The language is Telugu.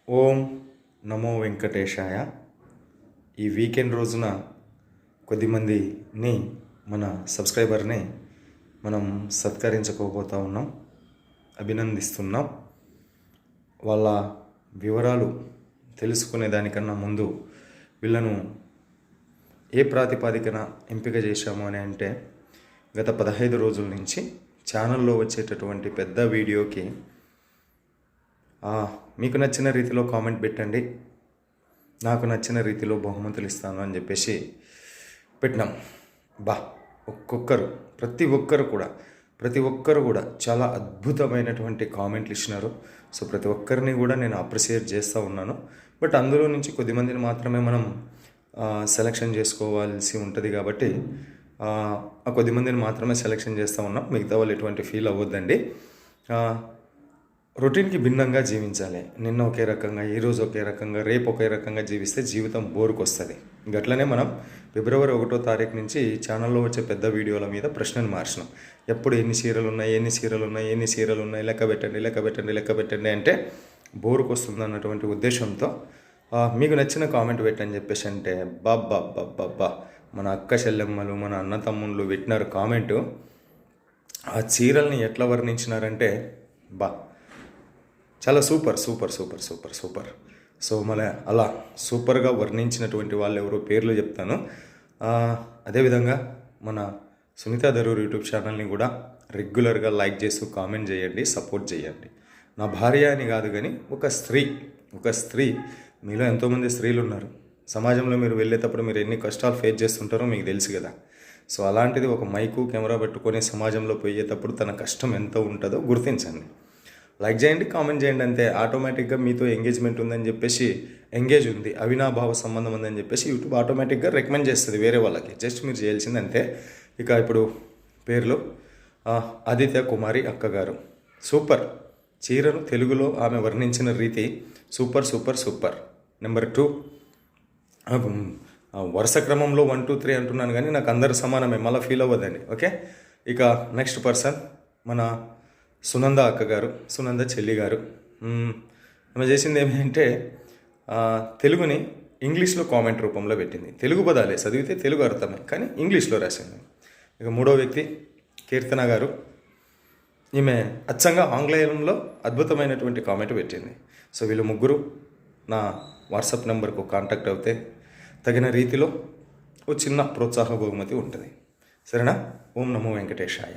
ఓం నమో వెంకటేశాయ. ఈ వీకెండ్ రోజున కొద్దిమందిని మన సబ్స్క్రైబర్ని మనం సత్కరించుకోబోతూ ఉన్నాం, అభినందిస్తున్నాం. వాళ్ళ వివరాలు తెలుసుకునే దానికన్నా ముందు వీళ్ళను ఏ ప్రాతిపదికన ఎంపిక చేశాము అని అంటే, గత 15 రోజుల నుంచి ఛానల్లో వచ్చేటటువంటి పెద్ద వీడియోకి మీకు నచ్చిన రీతిలో కామెంట్ పెట్టండి, నాకు నచ్చిన రీతిలో బహుమతులు ఇస్తాను అని చెప్పేసి పెట్టినాం. ప్రతి ఒక్కరు కూడా చాలా అద్భుతమైనటువంటి కామెంట్లు ఇచ్చినారు. సో ప్రతి ఒక్కరిని కూడా నేను అప్రిషియేట్ చేస్తూ ఉన్నాను. బట్ అందులో నుంచి కొద్దిమందిని మాత్రమే మనం సెలెక్షన్ చేసుకోవాల్సి ఉంటుంది కాబట్టి ఆ కొద్దిమందిని మాత్రమే సెలెక్షన్ చేస్తూ ఉన్నాం. మిగతా వాళ్ళు ఎటువంటి ఫీల్ అవ్వద్దండి. రొటీన్కి భిన్నంగా జీవించాలి. నిన్న ఒకే రకంగా, ఈరోజు ఒకే రకంగా, రేపు ఒకే రకంగా జీవిస్తే జీవితం బోరుకు వస్తుంది. గట్లనే మనం ఫిబ్రవరి 1వ తారీఖు నుంచి ఛానల్లో వచ్చే పెద్ద వీడియోల మీద ప్రశ్నను మార్చినాం. ఎప్పుడు ఎన్ని సీరియల్ ఉన్నాయి, లెక్క పెట్టండి అంటే బోరుకు వస్తుంది అన్నటువంటి ఉద్దేశంతో మీకు నచ్చిన కామెంట్ పెట్టని చెప్పేసి అంటే మన అక్క చెల్లెమ్మలు, మన అన్న తమ్ముళ్ళు పెట్టినారు కామెంటు. ఆ చీరల్ని ఎట్లా వర్ణించినారంటే చాలా సూపర్. సో మళ్ళీ అలా సూపర్గా వర్ణించినటువంటి వాళ్ళు ఎవరో పేర్లు చెప్తాను. అదేవిధంగా మన సునీత దరూర్ యూట్యూబ్ ఛానల్ని కూడా రెగ్యులర్గా లైక్ చేస్తూ కామెంట్ చేయండి, సపోర్ట్ చేయండి. నా భార్య అని కాదు కానీ ఒక స్త్రీ మీలో ఎంతోమంది స్త్రీలు ఉన్నారు. సమాజంలో మీరు వెళ్ళేటప్పుడు మీరు ఎన్ని కష్టాలు ఫేస్ చేస్తుంటారో మీకు తెలుసు కదా. సో అలాంటిది ఒక మైకు కెమెరా పెట్టుకొని సమాజంలో పోయేటప్పుడు తన కష్టం ఎంత ఉంటుందో గుర్తించండి. లైక్ చేయండి, కామెంట్ చేయండి, అంతే. ఆటోమేటిక్గా మీతో ఎంగేజ్మెంట్ ఉందని చెప్పేసి, ఎంగేజ్ ఉంది, అవినాభావ సంబంధం ఉందని చెప్పేసి యూట్యూబ్ ఆటోమేటిక్గా రికమెండ్ చేస్తుంది వేరే వాళ్ళకి. జస్ట్ మీరు చేయాల్సింది అంతే. ఇక ఇప్పుడు పేర్లు ఆదిత్య కుమారి అక్క గారు, సూపర్. చీరను తెలుగులో ఆమె వర్ణించిన రీతి సూపర్. నెంబర్ 2, వరుస క్రమంలో 1, 2, 3 అంటున్నాను కానీ నాకు అందరు సమానమే, మళ్ళీ ఫీల్ అవ్వదండి. ఓకే, ఇక నెక్స్ట్ పర్సన్ మన సునంద అక్క గారు, సునంద చెల్లి గారు. ఆమె చేసింది ఏమంటే తెలుగుని ఇంగ్లీష్లో కామెంట్ రూపంలో పెట్టింది. తెలుగు పదాలే చదివితే తెలుగు అర్థమే, కానీ ఇంగ్లీష్లో రాసింది. ఇక 3వ వ్యక్తి కీర్తన గారు. ఈమె అచ్చంగా ఆంగ్లేయంలో అద్భుతమైనటువంటి కామెంట్ పెట్టింది. సో వీళ్ళు ముగ్గురు నా వాట్సాప్ నెంబర్కు కాంటాక్ట్ అవుతే తగిన రీతిలో ఓ చిన్న ప్రోత్సాహ బహుమతి ఉంటుంది. సరేనా? ఓం నమో వెంకటేశాయ.